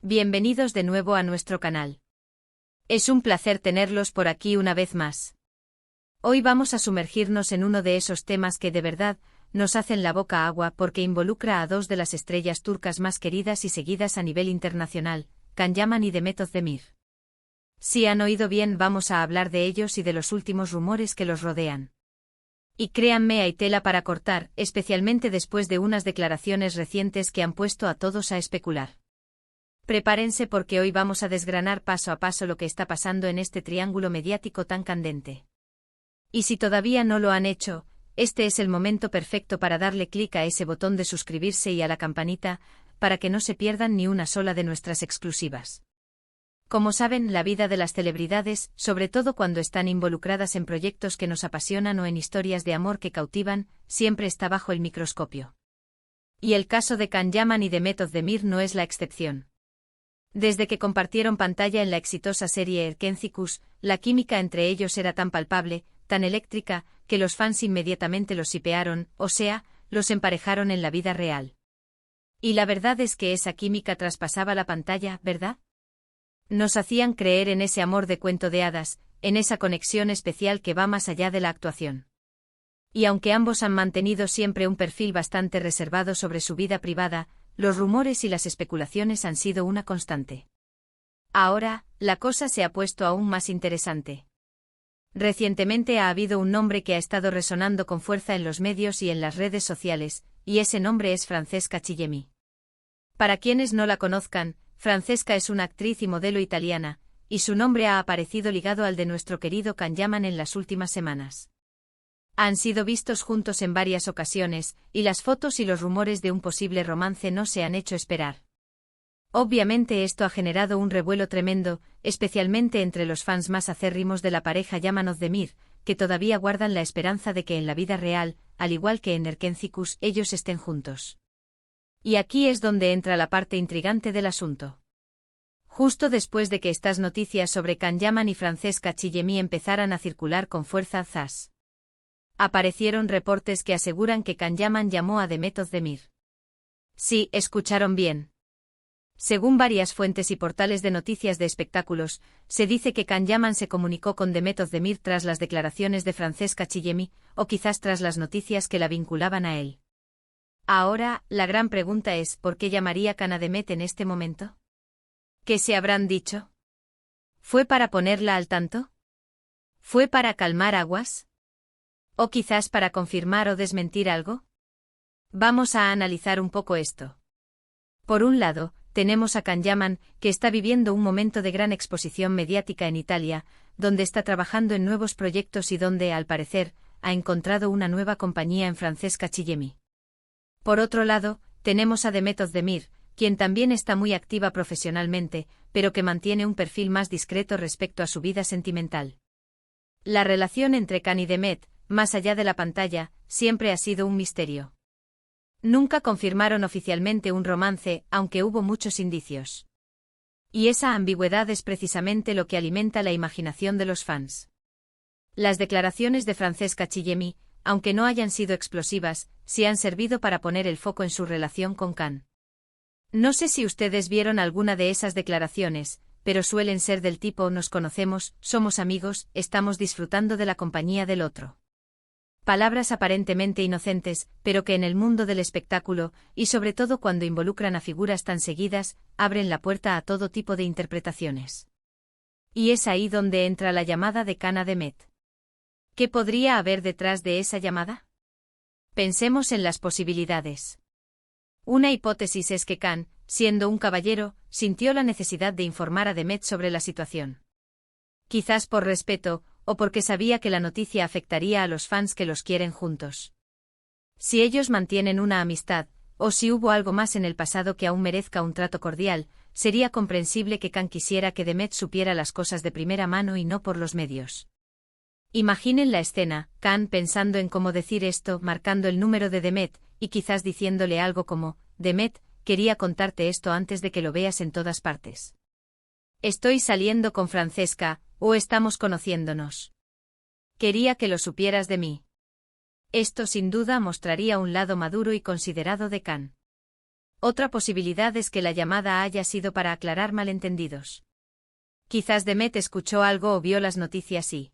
Bienvenidos de nuevo a nuestro canal. Es un placer tenerlos por aquí una vez más. Hoy vamos a sumergirnos en uno de esos temas que de verdad nos hacen la boca agua porque involucra a dos de las estrellas turcas más queridas y seguidas a nivel internacional, Can Yaman y Demet Özdemir. Si han oído bien, vamos a hablar de ellos y de los últimos rumores que los rodean. Y créanme, hay tela para cortar, especialmente después de unas declaraciones recientes que han puesto a todos a especular. Prepárense porque hoy vamos a desgranar paso a paso lo que está pasando en este triángulo mediático tan candente. Y si todavía no lo han hecho, este es el momento perfecto para darle clic a ese botón de suscribirse y a la campanita, para que no se pierdan ni una sola de nuestras exclusivas. Como saben, la vida de las celebridades, sobre todo cuando están involucradas en proyectos que nos apasionan o en historias de amor que cautivan, siempre está bajo el microscopio. Y el caso de Can Yaman y Demet Özdemir no es la excepción. Desde que compartieron pantalla en la exitosa serie Erkencikus, la química entre ellos era tan palpable, tan eléctrica, que los fans inmediatamente los shipearon, o sea, los emparejaron en la vida real. Y la verdad es que esa química traspasaba la pantalla, ¿verdad? Nos hacían creer en ese amor de cuento de hadas, en esa conexión especial que va más allá de la actuación. Y aunque ambos han mantenido siempre un perfil bastante reservado sobre su vida privada, los rumores y las especulaciones han sido una constante. Ahora, la cosa se ha puesto aún más interesante. Recientemente ha habido un nombre que ha estado resonando con fuerza en los medios y en las redes sociales, y ese nombre es Francesca Chillemi. Para quienes no la conozcan, Francesca es una actriz y modelo italiana, y su nombre ha aparecido ligado al de nuestro querido Can Yaman en las últimas semanas. Han sido vistos juntos en varias ocasiones, y las fotos y los rumores de un posible romance no se han hecho esperar. Obviamente esto ha generado un revuelo tremendo, especialmente entre los fans más acérrimos de la pareja Yaman Özdemir, que todavía guardan la esperanza de que en la vida real, al igual que en Erkencikus, ellos estén juntos. Y aquí es donde entra la parte intrigante del asunto. Justo después de que estas noticias sobre Can Yaman y Francesca Chillemi empezaran a circular con fuerza, aparecieron reportes que aseguran que Can Yaman llamó a Demet Özdemir. Sí, escucharon bien. Según varias fuentes y portales de noticias de espectáculos, se dice que Can Yaman se comunicó con Demet Özdemir tras las declaraciones de Francesca Chillemi, o quizás tras las noticias que la vinculaban a él. Ahora, la gran pregunta es, ¿por qué llamaría Can a Demet en este momento? ¿Qué se habrán dicho? ¿Fue para ponerla al tanto? ¿Fue para calmar aguas? ¿O quizás para confirmar o desmentir algo? Vamos a analizar un poco esto. Por un lado, tenemos a Can Yaman, que está viviendo un momento de gran exposición mediática en Italia, donde está trabajando en nuevos proyectos y donde, al parecer, ha encontrado una nueva compañía en Francesca Chillemi. Por otro lado, tenemos a Demet Özdemir, quien también está muy activa profesionalmente, pero que mantiene un perfil más discreto respecto a su vida sentimental. La relación entre Can y Demet, más allá de la pantalla, siempre ha sido un misterio. Nunca confirmaron oficialmente un romance, aunque hubo muchos indicios. Y esa ambigüedad es precisamente lo que alimenta la imaginación de los fans. Las declaraciones de Francesca Chillemi, aunque no hayan sido explosivas, sí han servido para poner el foco en su relación con Can. No sé si ustedes vieron alguna de esas declaraciones, pero suelen ser del tipo: nos conocemos, somos amigos, estamos disfrutando de la compañía del otro. Palabras aparentemente inocentes, pero que en el mundo del espectáculo, y sobre todo cuando involucran a figuras tan seguidas, abren la puerta a todo tipo de interpretaciones. Y es ahí donde entra la llamada de Can a Demet. ¿Qué podría haber detrás de esa llamada? Pensemos en las posibilidades. Una hipótesis es que Can, siendo un caballero, sintió la necesidad de informar a Demet sobre la situación. Quizás por respeto, o porque sabía que la noticia afectaría a los fans que los quieren juntos. Si ellos mantienen una amistad, o si hubo algo más en el pasado que aún merezca un trato cordial, sería comprensible que Can quisiera que Demet supiera las cosas de primera mano y no por los medios. Imaginen la escena, Can pensando en cómo decir esto, marcando el número de Demet, y quizás diciéndole algo como: Demet, quería contarte esto antes de que lo veas en todas partes. Estoy saliendo con Francesca, o estamos conociéndonos. Quería que lo supieras de mí. Esto sin duda mostraría un lado maduro y considerado de Can. Otra posibilidad es que la llamada haya sido para aclarar malentendidos. Quizás Demet escuchó algo o vio las noticias y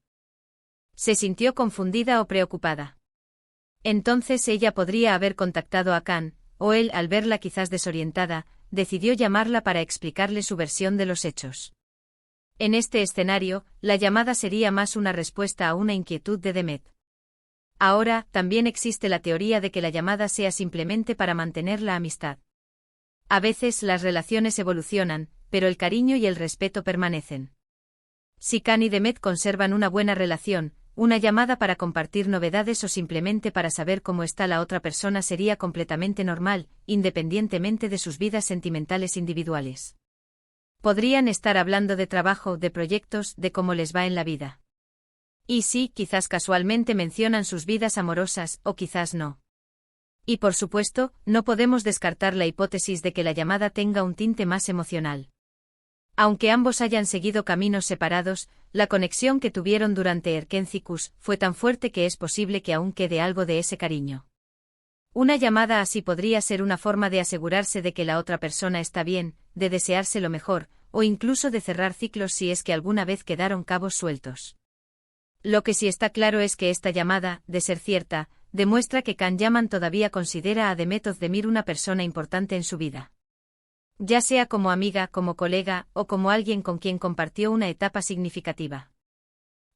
se sintió confundida o preocupada. Entonces ella podría haber contactado a Khan, o él, al verla quizás desorientada, decidió llamarla para explicarle su versión de los hechos. En este escenario, la llamada sería más una respuesta a una inquietud de Demet. Ahora, también existe la teoría de que la llamada sea simplemente para mantener la amistad. A veces las relaciones evolucionan, pero el cariño y el respeto permanecen. Si Khan y Demet conservan una buena relación, una llamada para compartir novedades o simplemente para saber cómo está la otra persona sería completamente normal, independientemente de sus vidas sentimentales individuales. Podrían estar hablando de trabajo, de proyectos, de cómo les va en la vida. Y sí, quizás casualmente mencionan sus vidas amorosas, o quizás no. Y por supuesto, no podemos descartar la hipótesis de que la llamada tenga un tinte más emocional. Aunque ambos hayan seguido caminos separados, la conexión que tuvieron durante Erkentzikos fue tan fuerte que es posible que aún quede algo de ese cariño. Una llamada así podría ser una forma de asegurarse de que la otra persona está bien, de desearse lo mejor, o incluso de cerrar ciclos si es que alguna vez quedaron cabos sueltos. Lo que sí está claro es que esta llamada, de ser cierta, demuestra que Khan Yaman todavía considera a Demet Özdemir una persona importante en su vida. Ya sea como amiga, como colega, o como alguien con quien compartió una etapa significativa.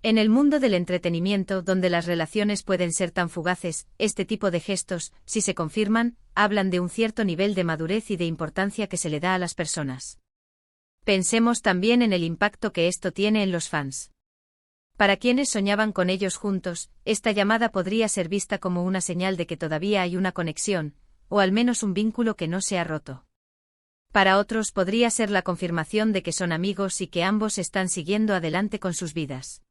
En el mundo del entretenimiento, donde las relaciones pueden ser tan fugaces, este tipo de gestos, si se confirman, hablan de un cierto nivel de madurez y de importancia que se le da a las personas. Pensemos también en el impacto que esto tiene en los fans. Para quienes soñaban con ellos juntos, esta llamada podría ser vista como una señal de que todavía hay una conexión, o al menos un vínculo que no se ha roto. Para otros podría ser la confirmación de que son amigos y que ambos están siguiendo adelante con sus vidas.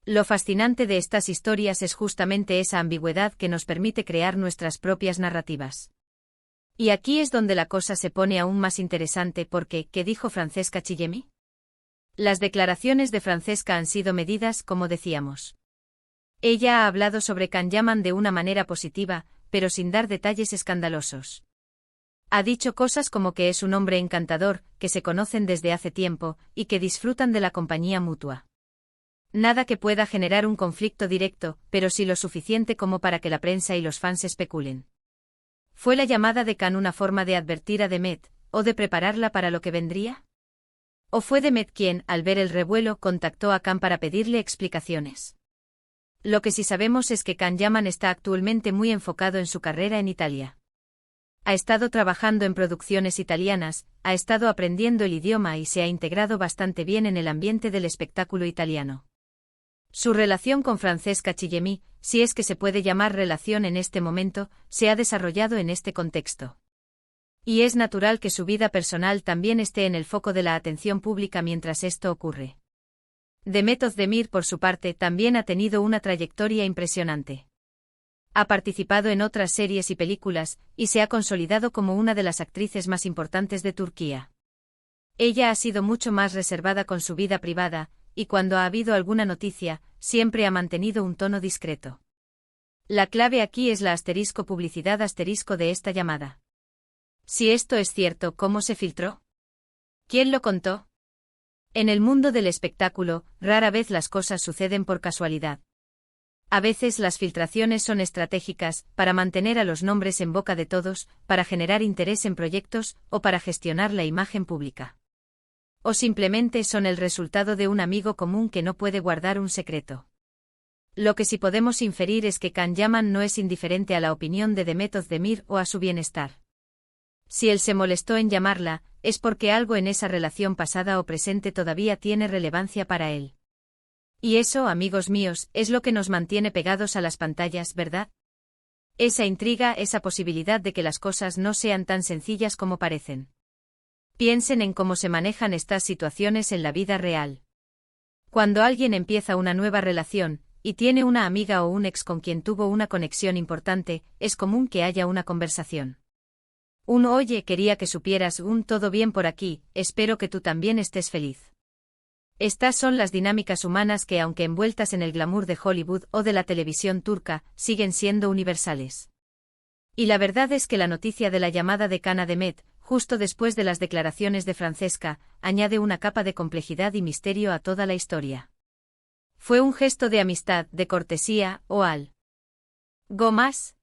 Lo fascinante de estas historias es justamente esa ambigüedad que nos permite crear nuestras propias narrativas. Y aquí es donde la cosa se pone aún más interesante porque, ¿qué dijo Francesca Chillemi? Las declaraciones de Francesca han sido medidas, como decíamos. Ella ha hablado sobre Khan Yaman de una manera positiva, pero sin dar detalles escandalosos. Ha dicho cosas como que es un hombre encantador, que se conocen desde hace tiempo, y que disfrutan de la compañía mutua. Nada que pueda generar un conflicto directo, pero sí lo suficiente como para que la prensa y los fans especulen. ¿Fue la llamada de Khan una forma de advertir a Demet, o de prepararla para lo que vendría? ¿O fue Demet quien, al ver el revuelo, contactó a Khan para pedirle explicaciones? Lo que sí sabemos es que Khan Yaman está actualmente muy enfocado en su carrera en Italia. Ha estado trabajando en producciones italianas, ha estado aprendiendo el idioma y se ha integrado bastante bien en el ambiente del espectáculo italiano. Su relación con Francesca Chillemi, si es que se puede llamar relación en este momento, se ha desarrollado en este contexto. Y es natural que su vida personal también esté en el foco de la atención pública mientras esto ocurre. Demet Özdemir, por su parte, también ha tenido una trayectoria impresionante. Ha participado en otras series y películas, y se ha consolidado como una de las actrices más importantes de Turquía. Ella ha sido mucho más reservada con su vida privada, y cuando ha habido alguna noticia, siempre ha mantenido un tono discreto. La clave aquí es la *publicidad* de esta llamada. Si esto es cierto, ¿cómo se filtró? ¿Quién lo contó? En el mundo del espectáculo, rara vez las cosas suceden por casualidad. A veces las filtraciones son estratégicas, para mantener a los nombres en boca de todos, para generar interés en proyectos, o para gestionar la imagen pública. O simplemente son el resultado de un amigo común que no puede guardar un secreto. Lo que sí podemos inferir es que Khan Yaman no es indiferente a la opinión de Demet Özdemir o a su bienestar. Si él se molestó en llamarla, es porque algo en esa relación pasada o presente todavía tiene relevancia para él. Y eso, amigos míos, es lo que nos mantiene pegados a las pantallas, ¿verdad? Esa intriga, esa posibilidad de que las cosas no sean tan sencillas como parecen. Piensen en cómo se manejan estas situaciones en la vida real. Cuando alguien empieza una nueva relación, y tiene una amiga o un ex con quien tuvo una conexión importante, es común que haya una conversación. Oye, quería que supieras, todo bien por aquí, espero que tú también estés feliz. Estas son las dinámicas humanas que, aunque envueltas en el glamour de Hollywood o de la televisión turca, siguen siendo universales. Y la verdad es que la noticia de la llamada de Can Ademet, justo después de las declaraciones de Francesca, añade una capa de complejidad y misterio a toda la historia. ¿Fue un gesto de amistad, de cortesía, o algo más?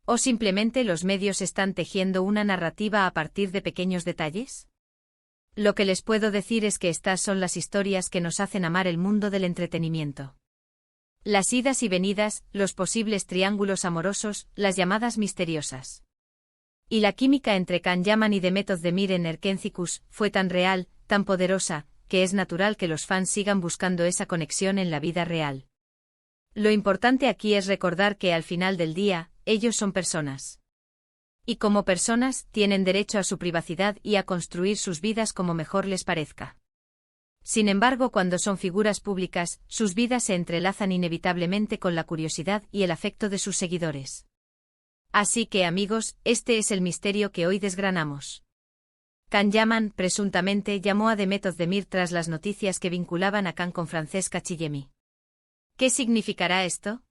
¿O simplemente los medios están tejiendo una narrativa a partir de pequeños detalles? Lo que les puedo decir es que estas son las historias que nos hacen amar el mundo del entretenimiento. Las idas y venidas, los posibles triángulos amorosos, las llamadas misteriosas. Y la química entre Can Yaman y Demet Özdemir en Erkencikus fue tan real, tan poderosa, que es natural que los fans sigan buscando esa conexión en la vida real. Lo importante aquí es recordar que al final del día, ellos son personas. Y como personas, tienen derecho a su privacidad y a construir sus vidas como mejor les parezca. Sin embargo, cuando son figuras públicas, sus vidas se entrelazan inevitablemente con la curiosidad y el afecto de sus seguidores. Así que, amigos, este es el misterio que hoy desgranamos. Can Yaman, presuntamente, llamó a Demet Özdemir tras las noticias que vinculaban a Can con Francesca Chillemi. ¿Qué significará esto?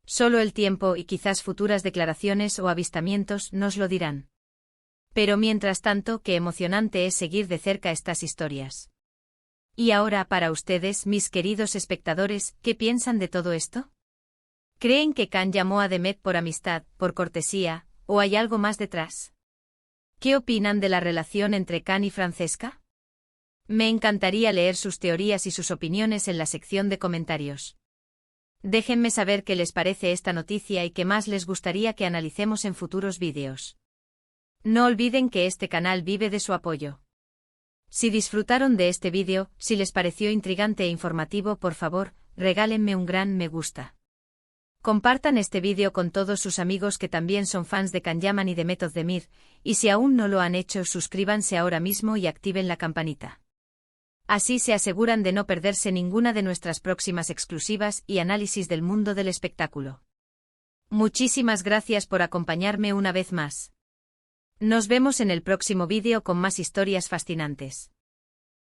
Solo el tiempo y quizás futuras declaraciones o avistamientos nos lo dirán. Pero mientras tanto, qué emocionante es seguir de cerca estas historias. Y ahora para ustedes, mis queridos espectadores, ¿qué piensan de todo esto? ¿Creen que Can llamó a Demet por amistad, por cortesía, o hay algo más detrás? ¿Qué opinan de la relación entre Can y Francesca? Me encantaría leer sus teorías y sus opiniones en la sección de comentarios. Déjenme saber qué les parece esta noticia y qué más les gustaría que analicemos en futuros vídeos. No olviden que este canal vive de su apoyo. Si disfrutaron de este vídeo, si les pareció intrigante e informativo, por favor, regálenme un gran me gusta. Compartan este vídeo con todos sus amigos que también son fans de Can Yaman y Demet Özdemir, y si aún no lo han hecho, suscríbanse ahora mismo y activen la campanita. Así se aseguran de no perderse ninguna de nuestras próximas exclusivas y análisis del mundo del espectáculo. Muchísimas gracias por acompañarme una vez más. Nos vemos en el próximo vídeo con más historias fascinantes.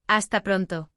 Hasta pronto.